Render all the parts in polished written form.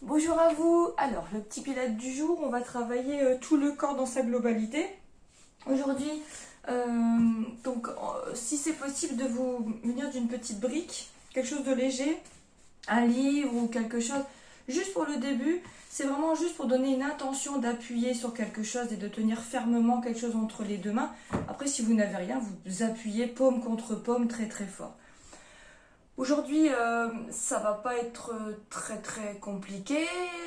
Bonjour à vous. Alors, le petit pilates du jour, on va travailler tout le corps dans sa globalité. Aujourd'hui, si c'est possible de vous munir d'une petite brique, quelque chose de léger, un livre ou quelque chose, juste pour le début, c'est vraiment juste pour donner une intention d'appuyer sur quelque chose et de tenir fermement quelque chose entre les deux mains. Après, si vous n'avez rien, vous appuyez paume contre paume très très fort. Aujourd'hui, ça va pas être très très compliqué,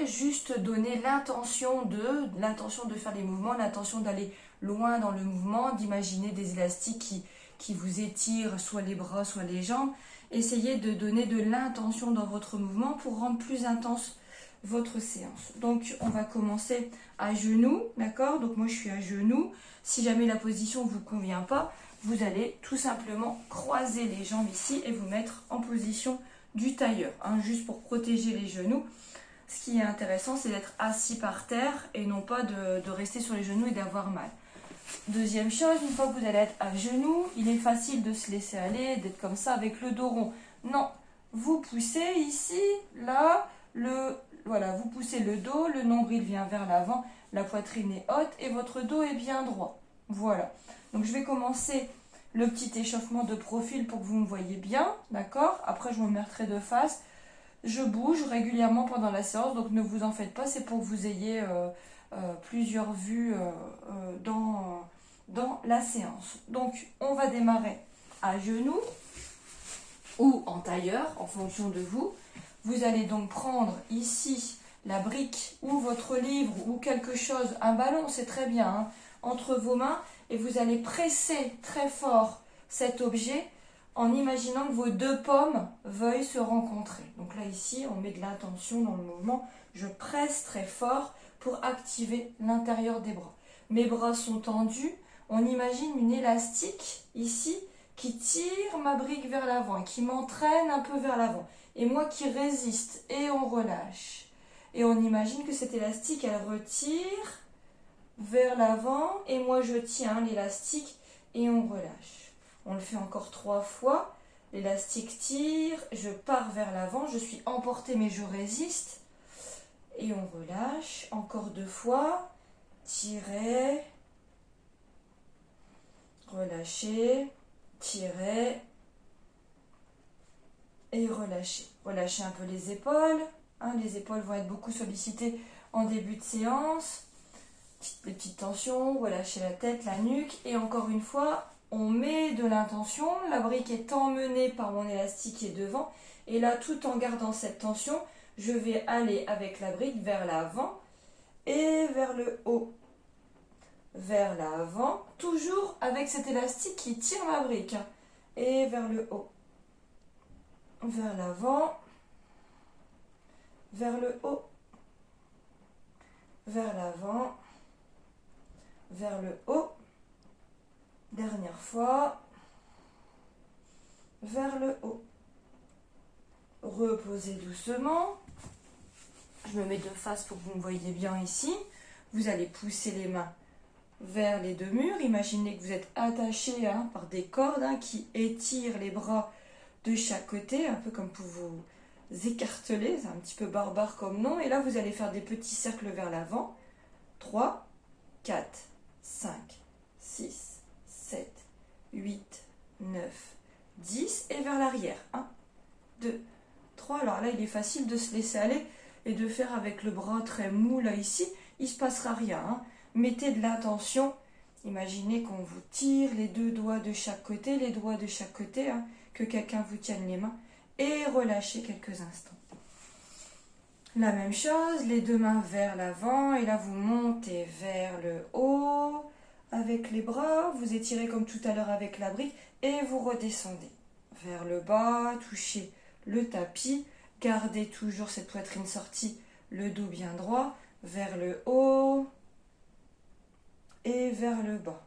juste donner l'intention de faire les mouvements, l'intention d'aller loin dans le mouvement, d'imaginer des élastiques qui vous étirent soit les bras, soit les jambes. Essayez de donner de l'intention dans votre mouvement pour rendre plus intense votre séance. Donc, on va commencer à genoux, d'accord? Donc, moi, je suis à genoux. Si jamais la position ne vous convient pas, vous allez tout simplement croiser les jambes ici et vous mettre en position du tailleur, hein, juste pour protéger les genoux. Ce qui est intéressant, c'est d'être assis par terre et non pas de rester sur les genoux et d'avoir mal. Deuxième chose, une fois que vous allez être à genoux, il est facile de se laisser aller, d'être comme ça avec le dos rond. Non, vous poussez ici, là, voilà, vous poussez le dos, le nombril vient vers l'avant, la poitrine est haute et votre dos est bien droit. Voilà. Donc je vais commencer le petit échauffement de profil pour que vous me voyez bien, d'accord? Après je me mettrai de face. Je bouge régulièrement pendant la séance, donc ne vous en faites pas, c'est pour que vous ayez plusieurs vues dans la séance. Donc on va démarrer à genoux ou en tailleur en fonction de vous. Vous allez donc prendre ici la brique ou votre livre ou quelque chose, un ballon c'est très bien, hein, entre vos mains et vous allez presser très fort cet objet en imaginant que vos deux pommes veuillent se rencontrer. Donc là ici on met de l'intention dans le mouvement, je presse très fort pour activer l'intérieur des bras. Mes bras sont tendus, on imagine une élastique ici qui tire ma brique vers l'avant, qui m'entraîne un peu vers l'avant. Et moi qui résiste, et on relâche. Et on imagine que cette élastique, elle retire vers l'avant, et moi je tiens l'élastique, et on relâche. On le fait encore 3 fois. L'élastique tire, je pars vers l'avant, je suis emportée mais je résiste. Et on relâche. Encore 2 fois. Tirer. Relâcher. Tirer. Et relâcher. Relâchez un peu les épaules. Hein, les épaules vont être beaucoup sollicitées en début de séance. Des petites tensions, relâchez la tête, la nuque. Et encore une fois, on met de l'intention. La brique est emmenée par mon élastique qui est devant. Et là, tout en gardant cette tension, je vais aller avec la brique vers l'avant et vers le haut. Vers l'avant, toujours avec cet élastique qui tire ma brique. Et vers le haut. Vers l'avant, vers le haut, vers l'avant, vers le haut, dernière fois, vers le haut. Reposez doucement, je me mets de face pour que vous me voyez bien ici. Vous allez pousser les mains vers les deux murs, imaginez que vous êtes attaché par des cordes qui étirent les bras de chaque côté, un peu comme pour vous écarteler, c'est un petit peu barbare comme nom, et là vous allez faire des petits cercles vers l'avant, 3, 4, 5, 6, 7, 8, 9, 10, et vers l'arrière, 1, 2, 3, alors là il est facile de se laisser aller, et de faire avec le bras très mou là ici, il ne se passera rien, hein. Mettez de l'intention, imaginez qu'on vous tire les deux doigts de chaque côté, les doigts de chaque côté, hein, que quelqu'un vous tienne les mains et relâchez quelques instants. La même chose, les deux mains vers l'avant et là vous montez vers le haut avec les bras, vous étirez comme tout à l'heure avec la brique et vous redescendez vers le bas, touchez le tapis, gardez toujours cette poitrine sortie, le dos bien droit, vers le haut et vers le bas.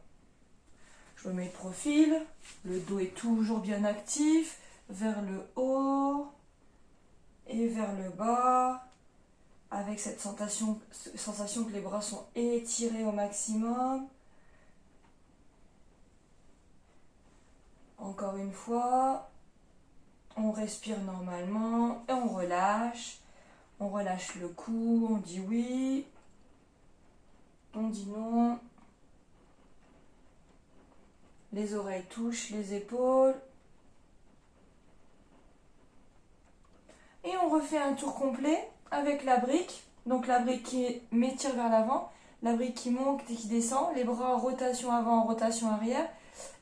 Je me mets de profil, le dos est toujours bien actif, vers le haut et vers le bas, avec cette sensation que les bras sont étirés au maximum. Encore une fois, on respire normalement et on relâche. On relâche le cou, on dit oui, on dit non. Les oreilles touchent les épaules. Et on refait un tour complet avec la brique. Donc la brique qui m'étire vers l'avant, la brique qui monte et qui descend, les bras en rotation avant, en rotation arrière.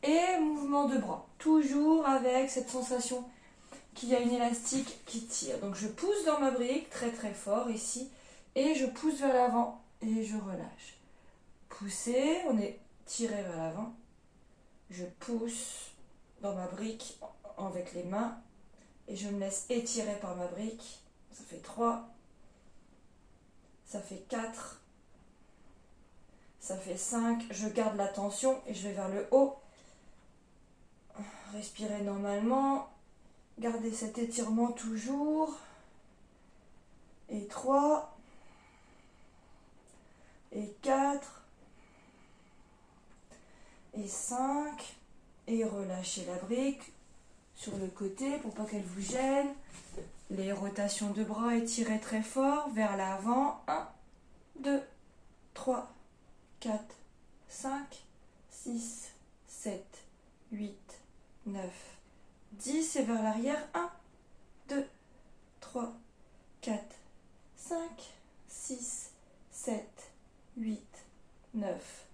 Et mouvement de bras. Toujours avec cette sensation qu'il y a une élastique qui tire. Donc je pousse dans ma brique très très fort ici. Et je pousse vers l'avant et je relâche. Pousser, on est tiré vers l'avant. Je pousse dans ma brique avec les mains et je me laisse étirer par ma brique. Ça fait 3, ça fait 4, ça fait 5. Je garde la tension et je vais vers le haut. Respirez normalement. Gardez cet étirement toujours. Et 3, et 4, et 5, et relâchez la brique sur le côté pour pas qu'elle vous gêne. Les rotations de bras étirez très fort vers l'avant. 1, 2, 3, 4, 5, 6, 7, 8, 9, 10 et vers l'arrière. 1, 2, 3, 4, 5, 6, 7, 8, 9,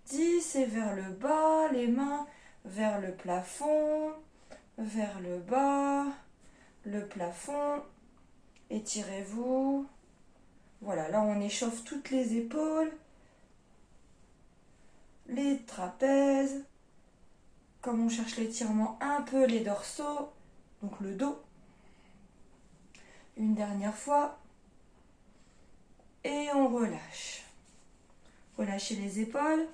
10 et vers le bas, les mains vers le plafond, vers le bas, le plafond, étirez-vous. Voilà, là on échauffe toutes les épaules, les trapèzes, comme on cherche l'étirement, un peu les dorsaux, donc le dos. Une dernière fois, et on relâche. Relâchez les épaules.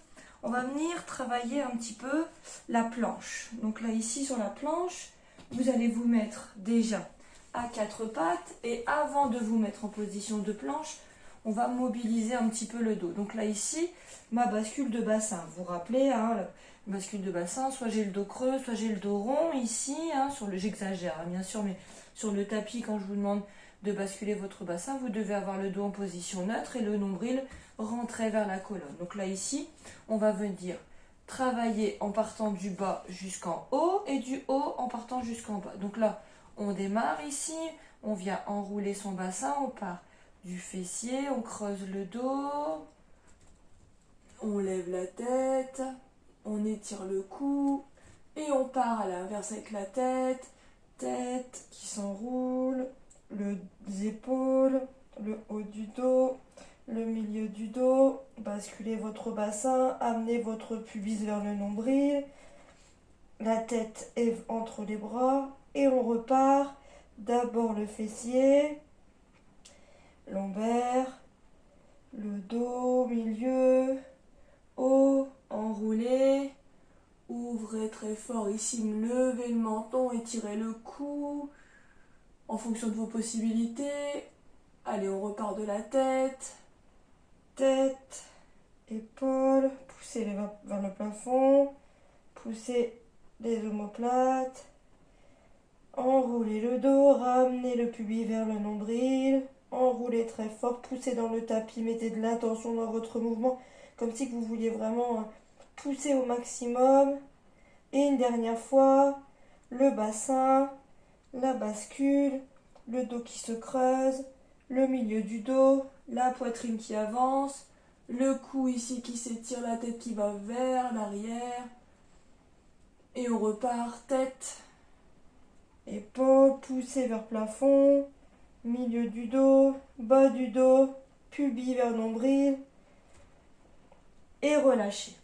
On va venir travailler un petit peu la planche. Donc là, ici, sur la planche, vous allez vous mettre déjà à 4 pattes. Et avant de vous mettre en position de planche, on va mobiliser un petit peu le dos. Donc là, ici, ma bascule de bassin. Vous vous rappelez, hein, la bascule de bassin, soit j'ai le dos creux, soit j'ai le dos rond. Ici, hein, j'exagère, hein, bien sûr, mais sur le tapis, quand je vous demande de basculer votre bassin, vous devez avoir le dos en position neutre et le nombril rentrer vers la colonne. Donc là, ici, on va venir travailler en partant du bas jusqu'en haut et du haut en partant jusqu'en bas. Donc là, on démarre ici, on vient enrouler son bassin, on part du fessier, on creuse le dos, on lève la tête, on étire le cou et on part à l'inverse avec la tête qui s'enroule, les épaules, le haut du dos, le milieu du dos, basculez votre bassin, amenez votre pubis vers le nombril, la tête est entre les bras et on repart. D'abord le fessier, lombaire, le dos, milieu, haut, enroulé, ouvrez très fort ici, levez le menton, étirez le cou en fonction de vos possibilités. Allez, on repart de la tête, épaules, poussez les mains vers le plafond, poussez les omoplates, enroulez le dos, ramenez le pubis vers le nombril, enroulez très fort, poussez dans le tapis, mettez de l'intention dans votre mouvement, comme si vous vouliez vraiment pousser au maximum. Et une dernière fois, le bassin, la bascule, le dos qui se creuse, le milieu du dos, la poitrine qui avance, le cou ici qui s'étire, la tête qui va vers l'arrière. Et on repart, tête, épaules, poussée vers plafond, milieu du dos, bas du dos, pubis vers nombril. Et relâcher.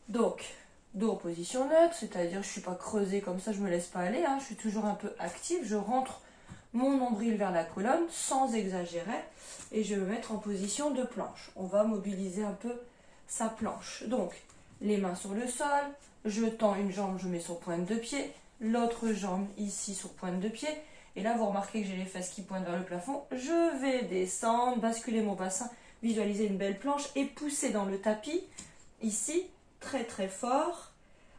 Donc, dos en position neutre, c'est-à-dire je ne suis pas creusée comme ça, je ne me laisse pas aller, hein, je suis toujours un peu active, je rentre mon nombril vers la colonne sans exagérer et je vais me mettre en position de planche. On va mobiliser un peu sa planche. Donc, les mains sur le sol, je tends une jambe, je mets sur pointe de pied, l'autre jambe ici sur pointe de pied. Et là, vous remarquez que j'ai les fesses qui pointent vers le plafond. Je vais descendre, basculer mon bassin, visualiser une belle planche et pousser dans le tapis, ici, très très fort,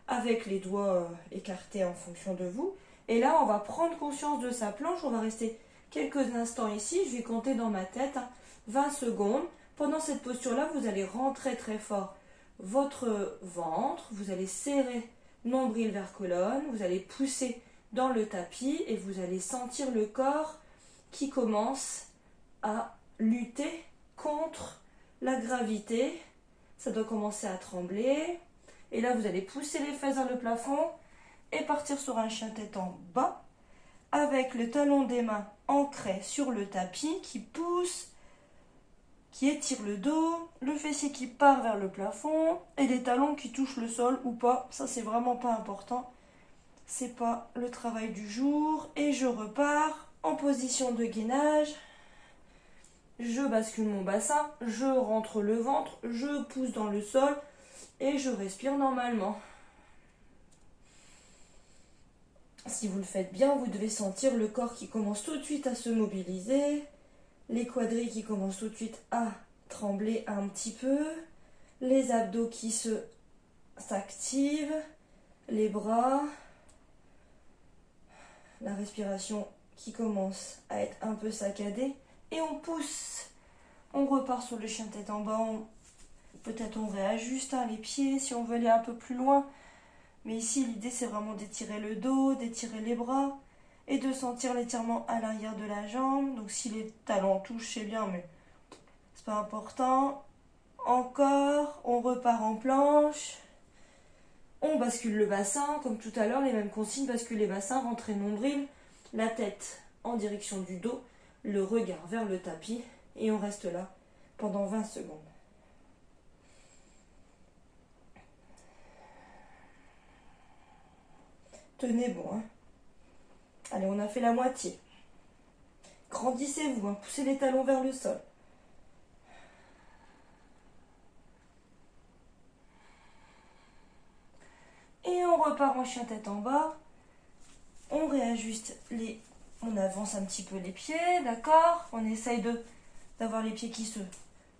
avec les doigts écartés en fonction de vous. Et là, on va prendre conscience de sa planche, on va rester quelques instants ici. Je vais compter dans ma tête, 20 secondes. Pendant cette posture-là, vous allez rentrer très fort votre ventre. Vous allez serrer nombril vers colonne. Vous allez pousser dans le tapis et vous allez sentir le corps qui commence à lutter contre la gravité. Ça doit commencer à trembler. Et là, vous allez pousser les fesses vers le plafond et partir sur un chien tête en bas avec le talon des mains ancré sur le tapis qui pousse, qui étire le dos, le fessier qui part vers le plafond et les talons qui touchent le sol ou pas. Ça, c'est vraiment pas important. C'est pas le travail du jour. Et je repars en position de gainage. Je bascule mon bassin, je rentre le ventre, je pousse dans le sol et je respire normalement. Si vous le faites bien, vous devez sentir le corps qui commence tout de suite à se mobiliser, les quadris qui commencent tout de suite à trembler un petit peu, les abdos qui s'activent, les bras, la respiration qui commence à être un peu saccadée et on pousse. On repart sur le chien tête en bas, peut-être on réajuste les pieds si on veut aller un peu plus loin. Mais ici, l'idée, c'est vraiment d'étirer le dos, d'étirer les bras et de sentir l'étirement à l'arrière de la jambe. Donc, si les talons touchent, c'est bien, mais c'est pas important. Encore, on repart en planche. On bascule le bassin, comme tout à l'heure, les mêmes consignes, basculer bassin, rentrer nombril, la tête en direction du dos, le regard vers le tapis et on reste là pendant 20 secondes. Tenez bon, hein. Allez, on a fait la moitié. Grandissez-vous, hein. Poussez les talons vers le sol. Et on repart en chien tête en bas. On réajuste on avance un petit peu les pieds, d'accord? On essaye d'avoir les pieds qui se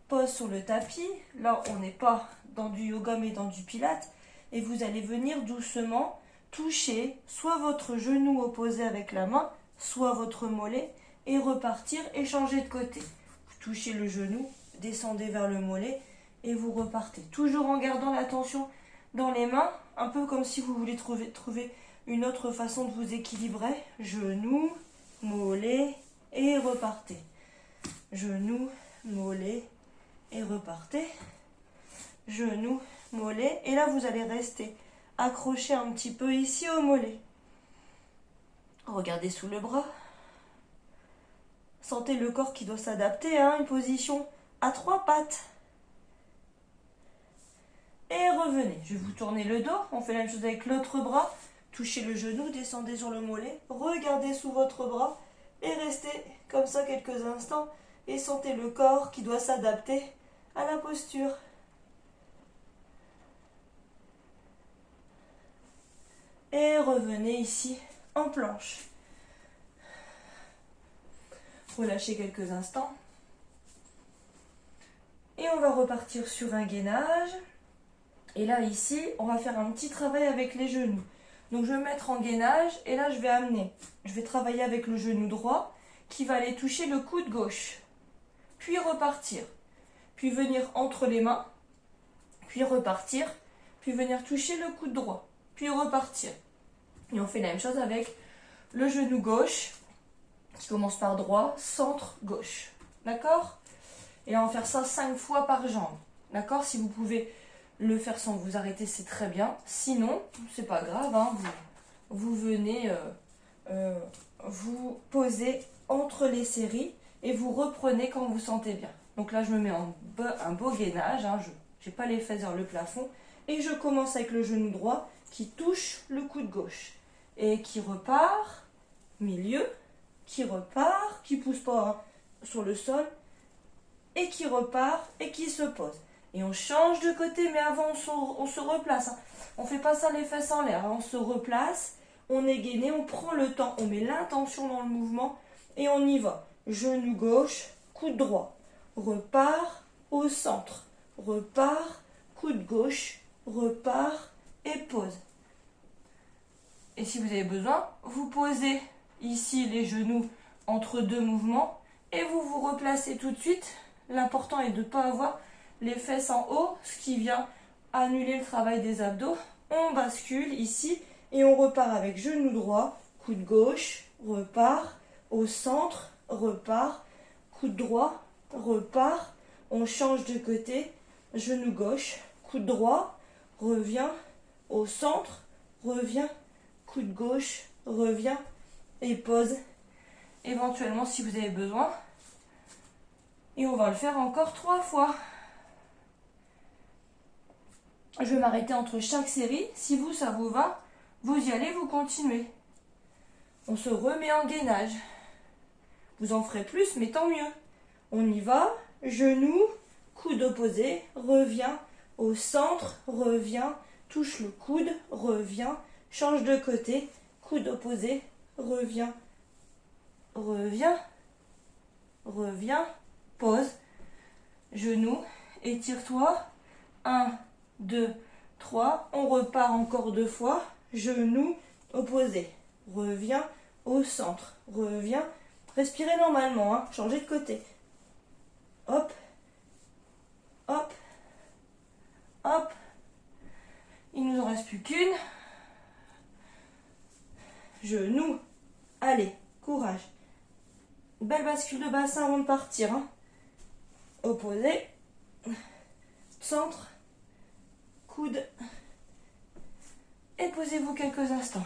posent sur le tapis. Là, on n'est pas dans du yoga, mais dans du pilate. Et vous allez venir doucement toucher soit votre genou opposé avec la main, soit votre mollet, et repartir et changer de côté. Vous touchez le genou, descendez vers le mollet, et vous repartez. Toujours en gardant la tension dans les mains, un peu comme si vous voulez trouver une autre façon de vous équilibrer. Genou, mollet, et repartez. Genou, mollet, et repartez. Genou, mollet, et là vous allez rester accroché un petit peu ici au mollet. Regardez sous le bras. Sentez le corps qui doit s'adapter à une position à 3 pattes. Et revenez. Je vais vous tourner le dos. On fait la même chose avec l'autre bras. Touchez le genou, descendez sur le mollet. Regardez sous votre bras et restez comme ça quelques instants. Et sentez le corps qui doit s'adapter à la posture. Et revenez ici en planche. Relâchez quelques instants. Et on va repartir sur un gainage. Et là, ici, on va faire un petit travail avec les genoux. Donc, je vais me mettre en gainage. Et là, je vais travailler avec le genou droit qui va aller toucher le coude gauche. Puis repartir. Puis venir entre les mains. Puis repartir. Puis venir toucher le coude droit. Puis repartir. Et on fait la même chose avec le genou gauche qui commence par droit, centre, gauche. D'accord? Et on va faire ça 5 fois par jambe. D'accord? Si vous pouvez le faire sans vous arrêter, c'est très bien. Sinon, c'est pas grave, hein, vous venez vous poser entre les séries et vous reprenez quand vous sentez bien. Donc là, je me mets en un beau gainage, hein, je n'ai pas les fesses vers le plafond. Et je commence avec le genou droit qui touche le coude gauche. Et qui repart, milieu, qui repart, qui ne pousse pas sur le sol, et qui repart et qui se pose. Et on change de côté, mais avant on se replace. Hein. On ne fait pas ça les fesses en l'air, hein. On se replace, on est gainé, on prend le temps, on met l'intention dans le mouvement et on y va. Genou gauche, coude droit, repart au centre, repart, coude gauche, repart et pose. Et si vous avez besoin, vous posez ici les genoux entre deux mouvements et vous vous replacez tout de suite. L'important est de ne pas avoir les fesses en haut, ce qui vient annuler le travail des abdos. On bascule ici et on repart avec genou droit, coude gauche, repart, au centre, repart, coude droit, repart, on change de côté, genou gauche, coude droit, revient, au centre, revient, coude gauche, revient et pose, éventuellement si vous avez besoin. Et on va le faire encore 3 fois. Je vais m'arrêter entre chaque série. Si vous, ça vous va, vous y allez, vous continuez. On se remet en gainage. Vous en ferez plus, mais tant mieux. On y va, genou, coude opposé, revient, au centre, revient, touche le coude, revient, change de côté, coude opposé, revient, revient, revient, pose, genou, étire-toi, 1, 2, 3, on repart encore 2 fois, genou, opposé, revient, au centre, revient, respirez normalement, hein, changez de côté, hop, hop, hop, il nous en reste plus qu'une, genou, allez, courage, belle bascule de bassin avant de partir, hein. Opposé, centre, coude, et posez-vous quelques instants.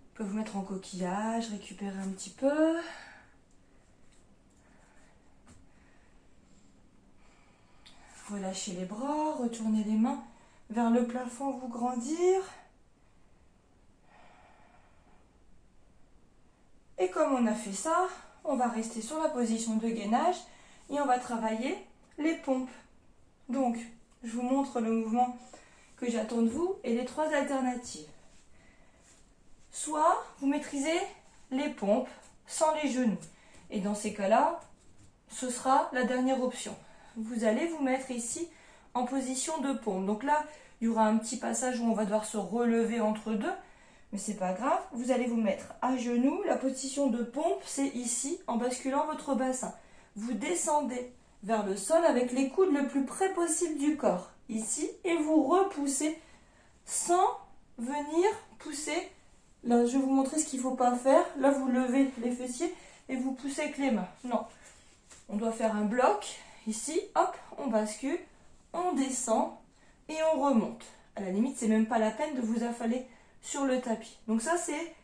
Vous pouvez vous mettre en coquillage, récupérer un petit peu. Relâchez les bras, retournez les mains vers le plafond, vous grandir. Et comme on a fait ça, on va rester sur la position de gainage et on va travailler les pompes. Donc, je vous montre le mouvement que j'attends de vous et les 3 alternatives. Soit vous maîtrisez les pompes sans les genoux. Et dans ces cas-là, ce sera la dernière option. Vous allez vous mettre ici en position de pompe. Donc là, il y aura un petit passage où on va devoir se relever entre deux. Mais c'est pas grave. Vous allez vous mettre à genoux. La position de pompe, c'est ici, en basculant votre bassin. Vous descendez vers le sol avec les coudes le plus près possible du corps. Ici. Et vous repoussez sans venir pousser. Là, je vais vous montrer ce qu'il ne faut pas faire. Là, vous levez les fessiers et vous poussez avec les mains. Non. On doit faire un bloc. Ici, hop, on bascule, on descend et on remonte. À la limite, c'est même pas la peine de vous affaler sur le tapis. Donc ça, c'est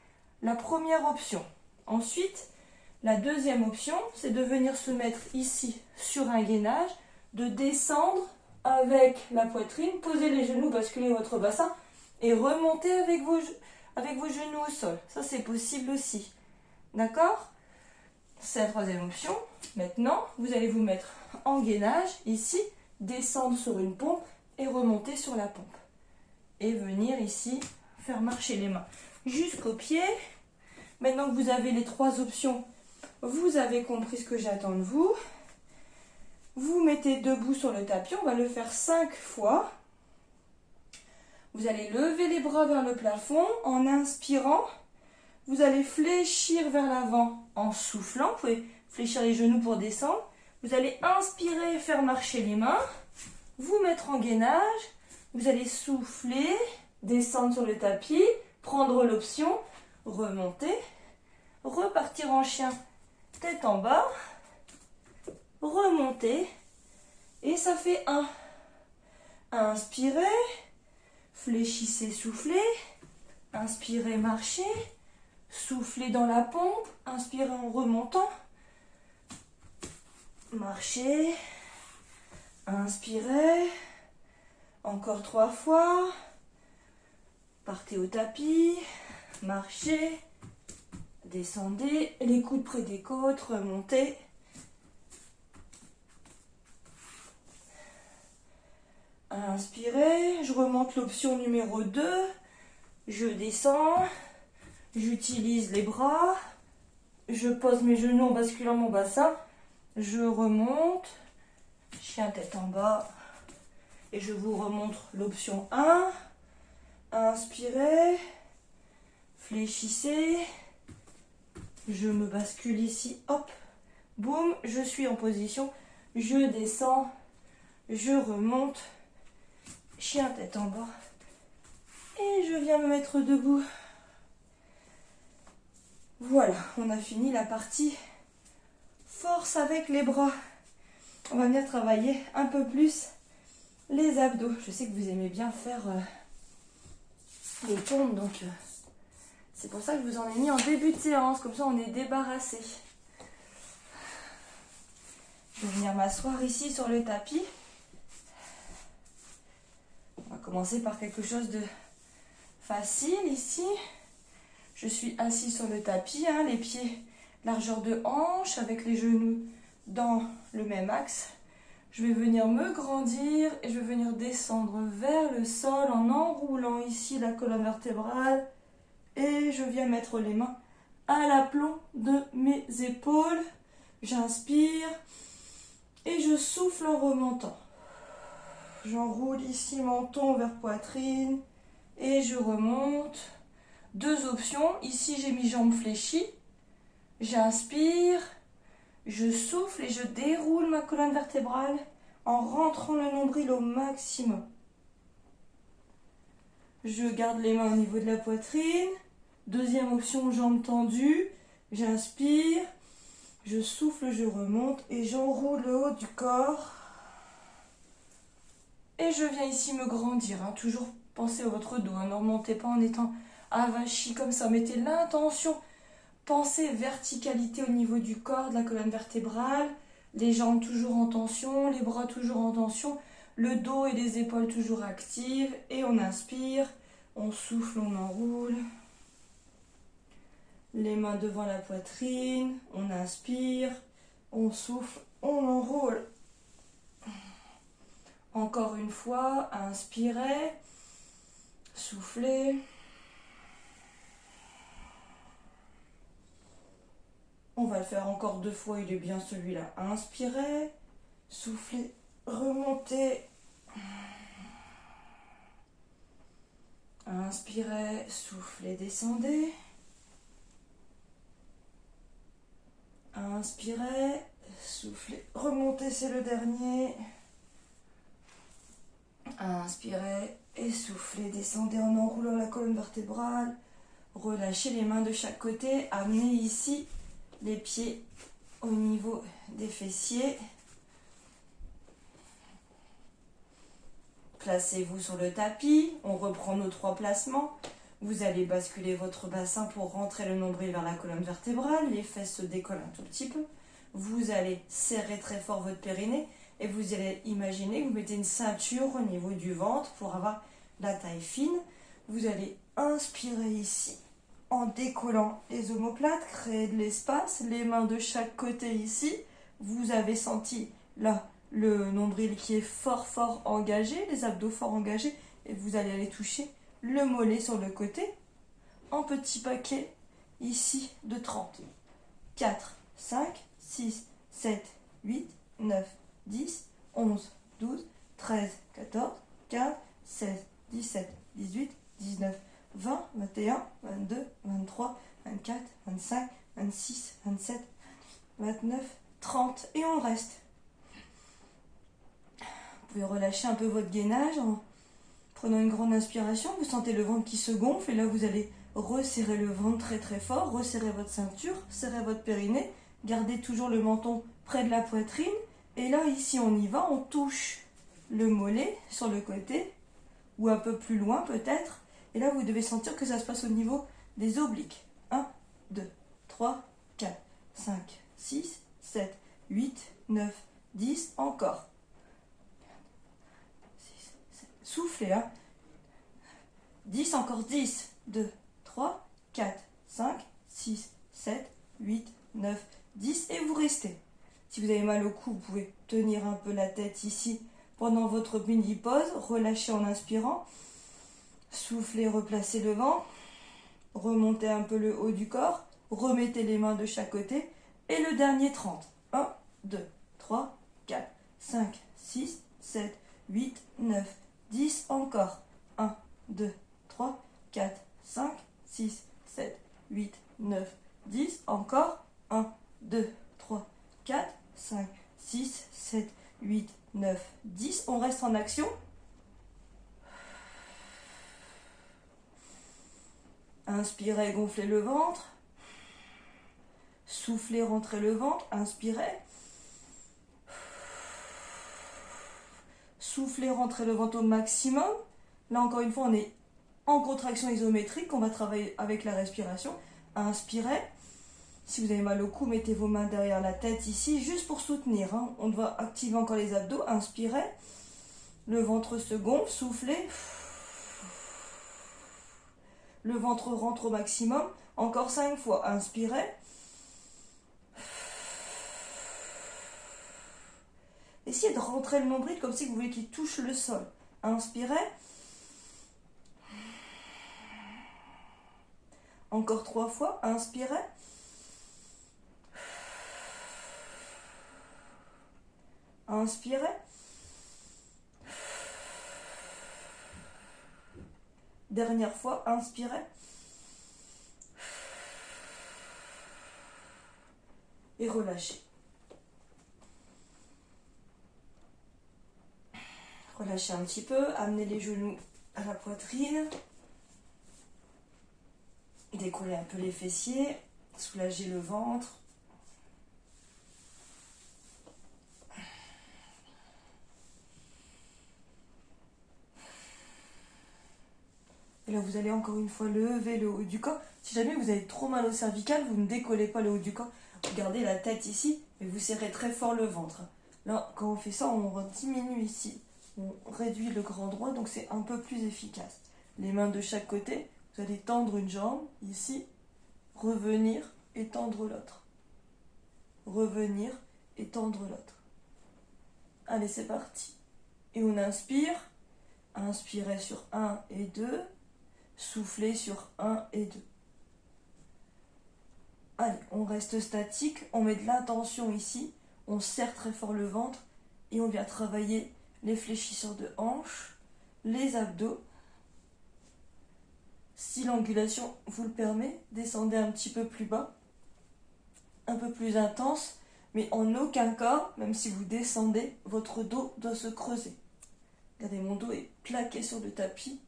la première option. Ensuite, la deuxième option, c'est de venir se mettre ici sur un gainage, de descendre avec la poitrine, poser les genoux, basculer votre bassin et remonter avec vos genoux au sol. Ça, c'est possible aussi. D'accord ? C'est la troisième option. Maintenant, vous allez vous mettre en gainage, ici, descendre sur une pompe et remonter sur la pompe. Et venir ici, faire marcher les mains jusqu'aux pieds. Maintenant que vous avez les 3 options, vous avez compris ce que j'attends de vous. Vous mettez debout sur le tapis, on va le faire 5 fois. Vous allez lever les bras vers le plafond en inspirant. Vous allez fléchir vers l'avant en soufflant. Vous pouvez fléchir les genoux pour descendre. Vous allez inspirer, faire marcher les mains. Vous mettre en gainage. Vous allez souffler, descendre sur le tapis, prendre l'option, remonter, repartir en chien, tête en bas, remonter. Et ça fait 1. Inspirez, fléchissez, soufflez. Inspirez, marchez. Soufflez dans la pompe, inspirez en remontant, marchez, inspirez, encore 3 fois, partez au tapis, marchez, descendez, les coudes près des côtes, remontez, inspirez, je remonte l'option numéro 2, je descends. J'utilise les bras, je pose mes genoux en basculant mon bassin, je remonte, chien tête en bas, Et je vous remontre l'option 1. Inspirez, fléchissez. Je me bascule ici, hop, boum, je suis en position. Je descends, je remonte, chien tête en bas. Et je viens me mettre debout. Voilà, on a fini la partie force avec les bras. On va venir travailler un peu plus les abdos. Je sais que vous aimez bien faire les pompes, donc c'est pour ça que je vous en ai mis en début de séance. Comme ça, on est débarrassé. Je vais venir m'asseoir ici sur le tapis. On va commencer par quelque chose de facile ici. Je suis assis sur le tapis, hein, les pieds largeur de hanche avec les genoux dans le même axe. Je vais venir me grandir et je vais venir descendre vers le sol en enroulant ici la colonne vertébrale. Et je viens mettre les mains à l'aplomb de mes épaules. J'inspire et je souffle en remontant. J'enroule ici menton vers poitrine et je remonte. Deux options. Ici, j'ai mis jambes fléchies. J'inspire, je souffle et je déroule ma colonne vertébrale en rentrant le nombril au maximum. Je garde les mains au niveau de la poitrine. Deuxième option, jambes tendues. J'inspire, je souffle, je remonte et j'enroule le haut du corps. Et je viens ici me grandir. Hein. Toujours pensez à votre dos. Hein. Ne remontez pas en étant avachi comme ça. Mettez l'intention. Pensez verticalité au niveau du corps, de la colonne vertébrale. Les jambes toujours en tension, les bras toujours en tension. Le dos et les épaules toujours actives. Et on inspire, on souffle, on enroule. Les mains devant la poitrine, on inspire, on souffle, on enroule. Encore une fois, inspirez, soufflez. On va le faire encore 2 fois, il est bien celui-là. Inspirez, soufflez, remontez. Inspirez, soufflez, descendez. Inspirez, soufflez, remontez, c'est le dernier. Inspirez et soufflez, descendez en enroulant la colonne vertébrale. Relâchez les mains de chaque côté, amenez ici les pieds au niveau des fessiers. Placez-vous sur le tapis, on reprend nos 3 placements. Vous allez basculer votre bassin pour rentrer le nombril vers la colonne vertébrale. Les fesses se décollent un tout petit peu. Vous allez serrer très fort votre périnée et vous allez imaginer que vous mettez une ceinture au niveau du ventre pour avoir la taille fine. Vous allez inspirer ici en décollant les omoplates, créer de l'espace, les mains de chaque côté ici. Vous avez senti là le nombril qui est fort engagé, les abdos fort engagés et vous allez aller toucher le mollet sur le côté en petit paquet ici de 30. 4, 5, 6, 7, 8, 9, 10, 11, 12, 13, 14, 15, 16, 17, 18, 19, 20, 21, 22, 23, 24, 25, 26, 27, 29, 30 et on reste. Vous pouvez relâcher un peu votre gainage en prenant une grande inspiration. Vous sentez le ventre qui se gonfle et là vous allez resserrer le ventre très fort, resserrer votre ceinture, serrer votre périnée, gardez toujours le menton près de la poitrine et là ici on y va, on touche le mollet sur le côté ou un peu plus loin peut-être et là vous devez sentir que ça se passe au niveau des obliques. 1, 2, 3, 4, 5, 6, 7, 8, 9, 10, encore. Soufflez, hein. 10, encore 10, 2, 3, 4, 5, 6, 7, 8, 9, 10 et vous restez. Si vous avez mal au cou, vous pouvez tenir un peu la tête ici pendant votre mini-pause. Relâchez en inspirant. Soufflez, replacez le ventre. Remontez un peu le haut du corps. Remettez les mains de chaque côté. Et le dernier 30. 1, 2, 3, 4, 5, 6, 7, 8, 9, 10, encore. 1, 2, 3, 4, 5, 6, 7, 8, 9, 10, encore. 1, 2, 3, 4, 5, 6, 7, 8, 9, 10. On reste en action. Inspirez, gonflez le ventre. Soufflez, rentrez le ventre. Inspirez. Soufflez, rentrez le ventre au maximum. Là, encore une fois, on est en contraction isométrique. On va travailler avec la respiration. Inspirez. Si vous avez mal au cou, mettez vos mains derrière la tête ici, juste pour soutenir. Hein. On doit activer encore les abdos. Inspirez. Le ventre se gonfle. Soufflez. Le ventre rentre au maximum. Encore 5 fois. Inspirez. Essayez de rentrer le nombril comme si vous voulez qu'il touche le sol. Inspirez. Encore 3 fois. Inspirez. Inspirez. Dernière fois. Inspirez. Et relâchez. Relâchez un petit peu, amenez les genoux à la poitrine. Décollez un peu les fessiers, soulagez le ventre. Et là, vous allez encore une fois lever le haut du corps. Si jamais vous avez trop mal au cervical, vous ne décollez pas le haut du corps. Vous gardez la tête ici, mais vous serrez très fort le ventre. Là, quand on fait ça, on diminue ici. On réduit le grand droit, donc c'est un peu plus efficace. Les mains de chaque côté, vous allez tendre une jambe, ici, revenir et tendre l'autre. Revenir et tendre l'autre. Allez, c'est parti. Et on inspire. Inspirez sur 1 et 2. Soufflez sur 1 et 2. Allez, on reste statique, on met de l'attention ici, on serre très fort le ventre et on vient travailler les fléchisseurs de hanches, les abdos. Si l'angulation vous le permet, descendez un petit peu plus bas, un peu plus intense, mais en aucun cas, même si vous descendez, votre dos doit se creuser. Regardez, mon dos est plaqué sur le tapis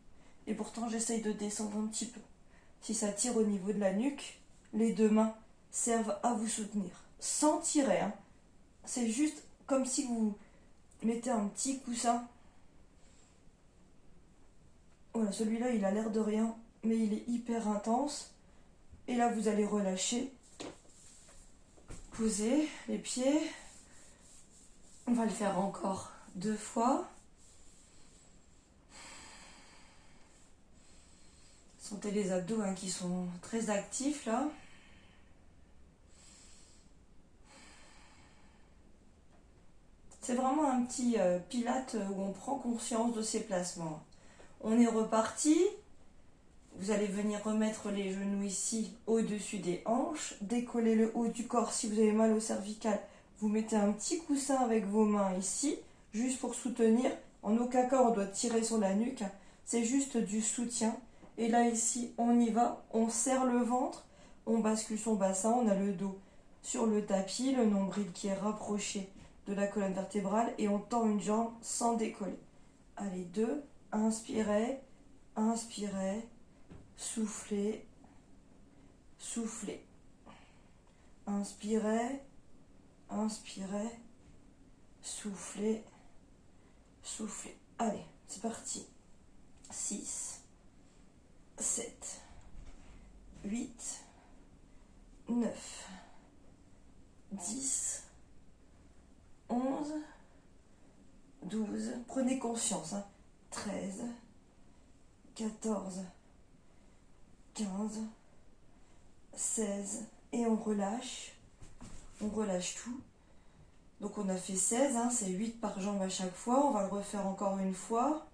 et pourtant j'essaye de descendre un petit peu. Si ça tire au niveau de la nuque, les deux mains servent à vous soutenir. Sans tirer, hein. C'est juste comme si vous mettez un petit coussin. Voilà, celui-là, il a l'air de rien, mais il est hyper intense. Et là, vous allez relâcher. Posez les pieds. On va le faire encore 2 fois. Sentez les abdos hein, qui sont très actifs là. C'est vraiment un petit pilate où on prend conscience de ses placements. On est reparti. Vous allez venir remettre les genoux ici au-dessus des hanches. Décoller le haut du corps. Si vous avez mal au cervical, vous mettez un petit coussin avec vos mains ici, juste pour soutenir. En aucun cas, on doit tirer sur la nuque. C'est juste du soutien. Et là, ici, on y va. On serre le ventre. On bascule son bassin. On a le dos sur le tapis, le nombril qui est rapproché de la colonne vertébrale et on tend une jambe sans décoller. Allez, 2, inspirez, inspirez, soufflez, soufflez. Inspirez, inspirez, soufflez, soufflez. Allez, c'est parti. 6, 7, 8, 9, 10, 11, 12, prenez conscience, hein. 13, 14, 15, 16, et on relâche tout. Donc on a fait 16, hein, c'est 8 par jambe à chaque fois, on va le refaire encore une fois.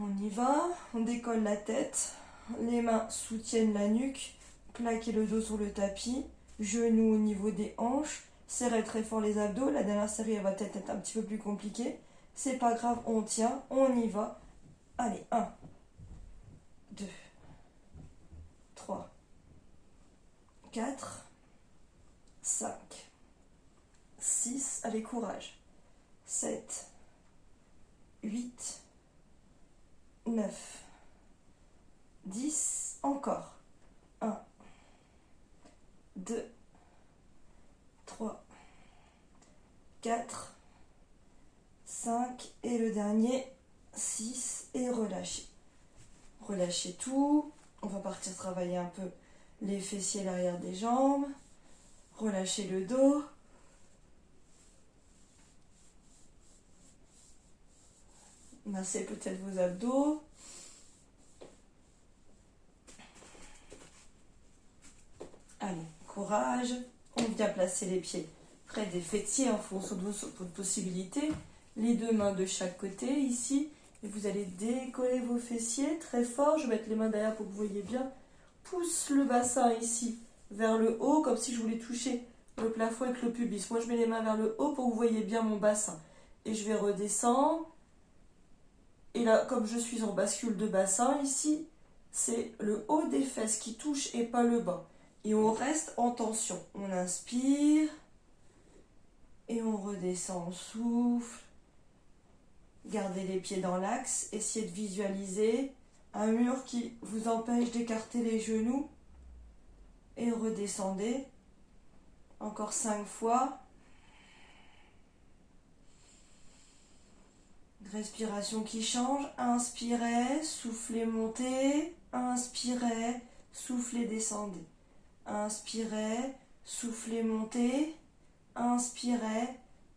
On y va, on décolle la tête, les mains soutiennent la nuque, plaquez le dos sur le tapis, Genoux au niveau des hanches. Serrez très fort les abdos. La dernière série, elle va peut-être être un petit peu plus compliquée. C'est pas grave, on tient, on y va. Allez, 1, 2, 3, 4, 5, 6, allez, courage. 7, 8, 9, 10, encore. 1, 2, 3, 4, 5, et le dernier, 6, et relâchez. Relâchez tout. On va partir travailler un peu les fessiers, l'arrière des jambes. Relâchez le dos. Massez peut-être vos abdos. Allez, courage. On vient placer les pieds près des fessiers en fonction de vos possibilités. Les deux mains de chaque côté ici. Et vous allez décoller vos fessiers très fort. Je vais mettre les mains derrière pour que vous voyez bien. Pousse le bassin ici vers le haut, comme si je voulais toucher le plafond avec le pubis. Moi, je mets les mains vers le haut pour que vous voyez bien mon bassin. Et je vais redescendre. Et là, comme je suis en bascule de bassin ici, c'est le haut des fesses qui touche et pas le bas. Et on reste en tension. On inspire. Et on redescend, on souffle. Gardez les pieds dans l'axe. Essayez de visualiser un mur qui vous empêche d'écarter les genoux. Et redescendez. Encore 5 fois. Respiration qui change. Inspirez, soufflez, montez. Inspirez, soufflez, descendez. Inspirez, soufflez, montez. Inspirez,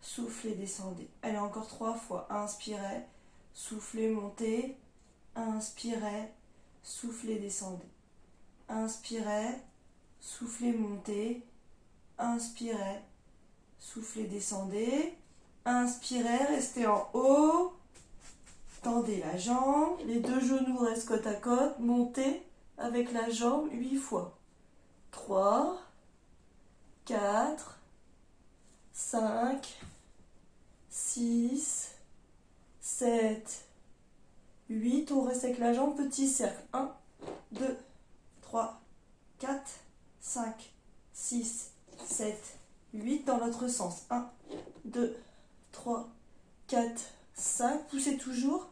soufflez, descendez. Allez, encore 3 fois. Inspirez, soufflez, montez. Inspirez, soufflez, descendez. Inspirez, soufflez, montez. Inspirez, soufflez, descendez. Inspirez, restez en haut. Tendez la jambe. Les deux genoux restent côte à côte. Montez avec la jambe 8 fois. 3, 4, 5, 6, 7, 8. On reste avec la jambe, petit cercle. 1, 2, 3, 4, 5, 6, 7, 8. Dans l'autre sens. 1, 2, 3, 4, 5. Poussez toujours.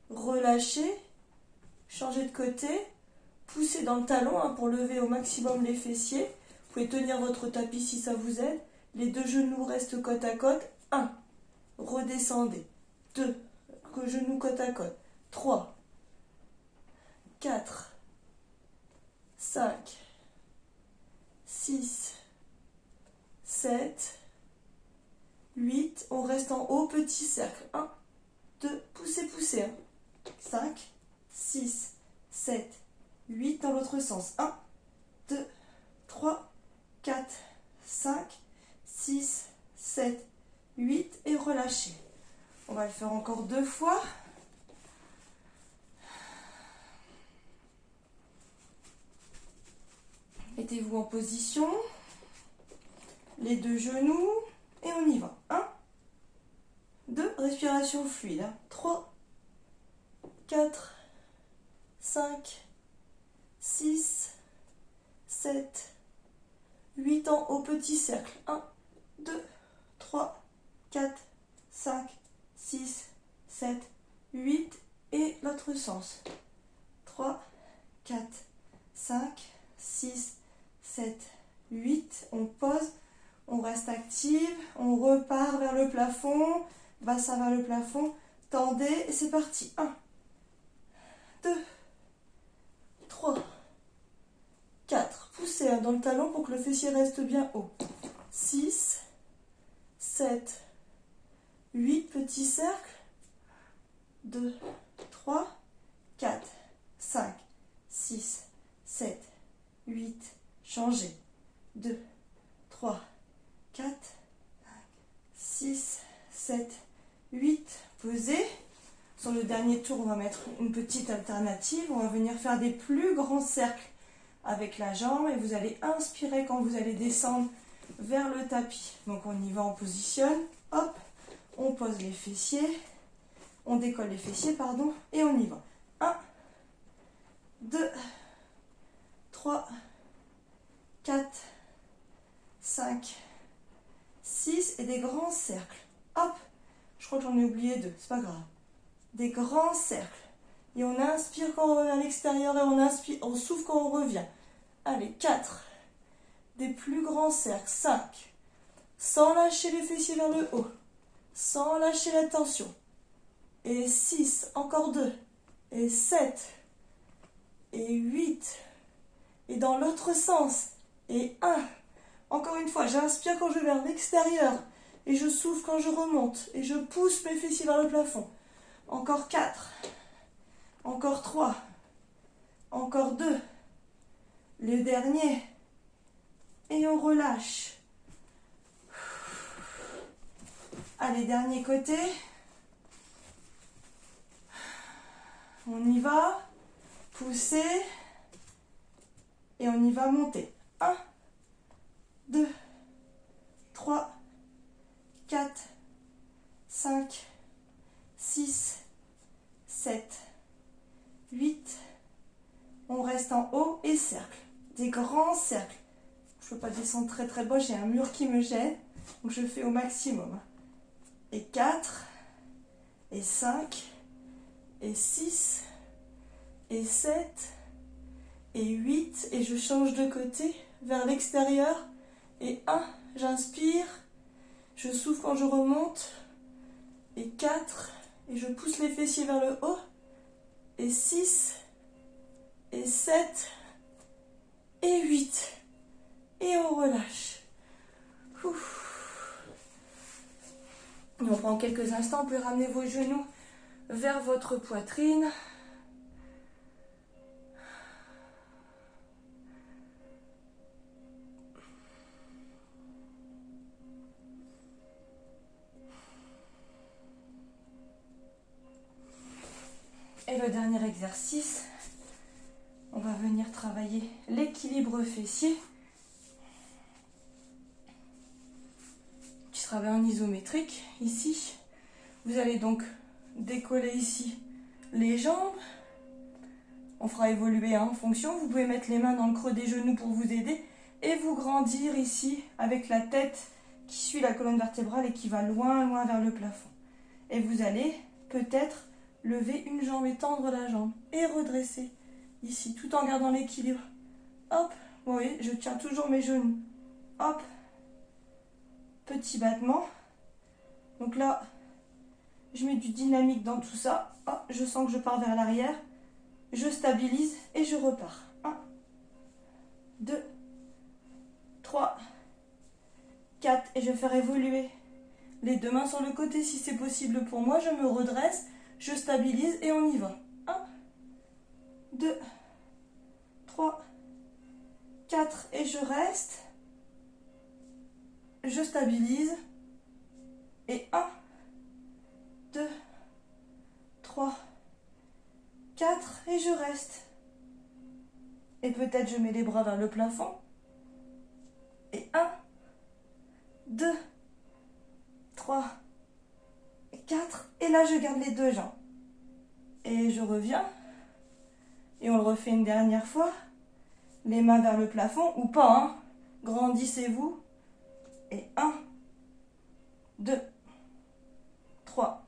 Relâchez. Changez de côté. Poussez dans le talon pour lever au maximum les fessiers. Vous pouvez tenir votre tapis si ça vous aide. Les deux genoux restent côte à côte. 1. Redescendez. 2. Genoux côte à côte. 3. 4. 5. 6. 7. 8. On reste en haut, petit cercle. 1, 2. Poussez, poussez. 5. 6. 7. 8 dans l'autre sens. 1, 2, 3, 4, 5, 6, 7, 8 et relâchez. On va le faire encore 2 fois. Mettez-vous en position. Les deux genoux et on y va. 1, 2, respiration fluide. 3, 4, 5, 6, 7, 8 en haut, petit cercle. 1, 2, 3, 4, 5, 6, 7, 8 et l'autre sens. 3, 4, 5, 6, 7, 8. On pose, on reste active, on repart vers le plafond, bassin vers le plafond, tendez et c'est parti. 1, 2, 3, 4. Poussez dans le talon pour que le fessier reste bien haut. 6, 7, 8, petit cercle. 2, 3, 4, 5, 6, 7, 8. Changez. 2, 3, 4, 6, 7, 8. Posez. Sur le dernier tour, on va mettre une petite alternative. On va venir faire des plus grands cercles avec la jambe et vous allez inspirer quand vous allez descendre vers le tapis. Donc on y va, on positionne, hop, on pose les fessiers, on décolle les fessiers, pardon, et on y va. 1, 2, 3, 4, 5, 6 et des grands cercles. Hop, je crois que j'en ai oublié 2, c'est pas grave. Des grands cercles. Et on inspire quand on revient à l'extérieur et on inspire, on souffle quand on revient. Allez, 4. Des plus grands cercles. 5. Sans lâcher les fessiers vers le haut. Sans lâcher la tension. Et 6. Encore 2. Et 7. Et 8. Et dans l'autre sens. Et 1. Encore une fois, j'inspire quand je vais vers l'extérieur. Et je souffle quand je remonte. Et je pousse mes fessiers vers le plafond. Encore 4. Encore 3. Encore 2. Le dernier. Et on relâche. Allez, dernier côté. On y va. Pousser. Et on y va monter. 1, 2, 3, 4, 5, 6, 7, 8. On reste en haut et cercle. Des grands cercles. Je ne peux pas descendre très très bas, j'ai un mur qui me gêne. Donc je fais au maximum. Et 4, et 5, et 6, et 7, et 8. Et je change de côté vers l'extérieur. Et 1, j'inspire. Je souffle quand je remonte. Et 4, et je pousse les fessiers vers le haut. Et 6, et 7, et 8. Et on relâche. Ouf. Et on prend quelques instants, vous pouvez ramener vos genoux vers votre poitrine. Et le dernier exercice, on va venir travailler l'équilibre fessier, qui sera en isométrique ici. Vous allez donc décoller ici les jambes. On fera évoluer en fonction. Vous pouvez mettre les mains dans le creux des genoux pour vous aider et vous grandir ici avec la tête qui suit la colonne vertébrale et qui va loin, loin vers le plafond. Et vous allez peut-être lever une jambe et tendre la jambe et redresser ici tout en gardant l'équilibre. Hop, vous voyez, je tiens toujours mes genoux. Hop, petit battement. Donc là, je mets du dynamique dans tout ça. Hop, je sens que je pars vers l'arrière. Je stabilise et je repars. 1, 2, 3, 4. Et je vais faire évoluer les deux mains sur le côté si c'est possible pour moi. Je me redresse, je stabilise et on y va. 1, 2, 3, 4. Et je reste. Je stabilise. Et 1, 2, 3, 4. Et je reste. Et peut-être je mets les bras vers le plafond. Et 1, 2, 3, 4. Et là, je garde les deux jambes. Et je reviens. Et on le refait une dernière fois. Les mains vers le plafond, ou pas, hein. Grandissez-vous. Et 1, 2, 3,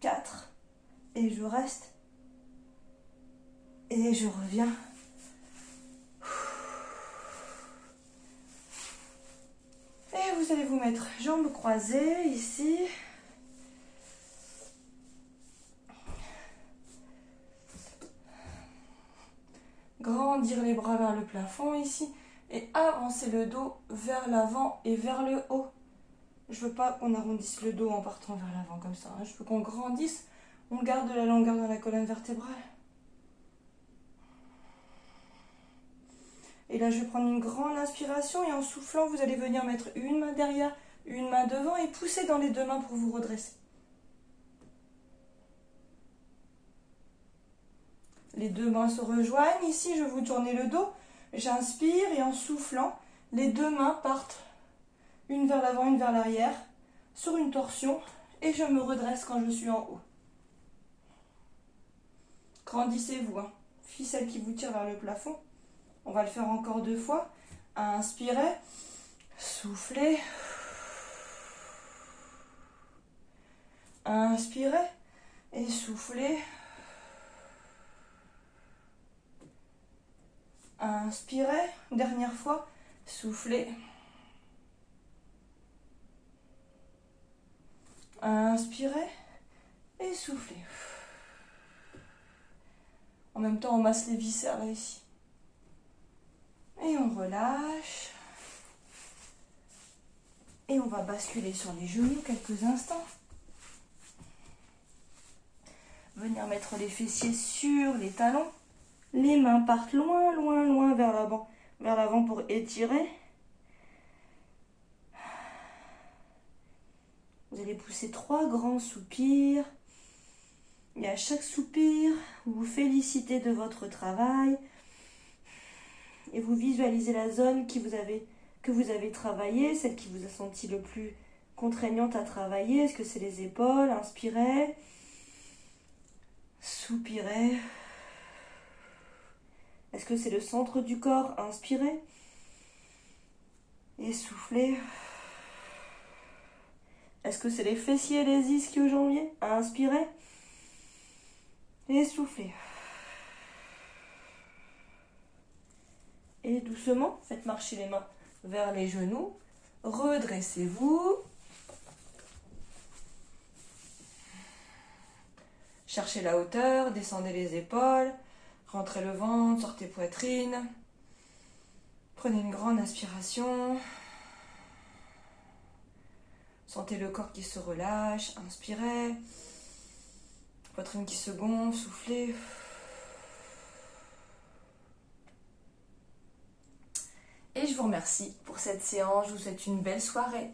4. Et je reste. Et je reviens. Et vous allez vous mettre jambes croisées ici. Grandir les bras vers le plafond ici. Et avancer le dos vers l'avant et vers le haut. Je veux pas qu'on arrondisse le dos en partant vers l'avant comme ça. Je veux qu'on grandisse. On garde la longueur dans la colonne vertébrale. Et là, je vais prendre une grande inspiration et en soufflant, vous allez venir mettre une main derrière, une main devant et pousser dans les deux mains pour vous redresser. Les deux mains se rejoignent. Ici, je vais vous tourner le dos. J'inspire et en soufflant, les deux mains partent une vers l'avant, une vers l'arrière, sur une torsion. Et je me redresse quand je suis en haut. Grandissez-vous, hein. Ficelle qui vous tire vers le plafond. On va le faire encore 2 fois. Inspirez, soufflez. Inspirez et soufflez. Inspirez, dernière fois, soufflez. Inspirez et soufflez. En même temps, on masse les viscères là ici. Et on relâche. Et on va basculer sur les genoux quelques instants. Venir mettre les fessiers sur les talons. Les mains partent loin, loin, loin vers l'avant pour étirer. Vous allez pousser 3 grands soupirs. Et à chaque soupir, vous vous félicitez de votre travail. Et vous visualisez la zone que vous avez travaillée, celle qui vous a senti le plus contraignante à travailler. Est-ce que c'est les épaules? Inspirez. Soupirez. Est-ce que c'est le centre du corps? Inspirez. Et soufflez. Est-ce que c'est les fessiers, les ischio-jambiers? Inspirez. Et soufflez. Et doucement, faites marcher les mains vers les genoux. Redressez-vous. Cherchez la hauteur, descendez les épaules. Rentrez le ventre, sortez poitrine. Prenez une grande inspiration. Sentez le corps qui se relâche. Inspirez. Poitrine qui se gonfle, soufflez. Et je vous remercie pour cette séance. Je vous souhaite une belle soirée.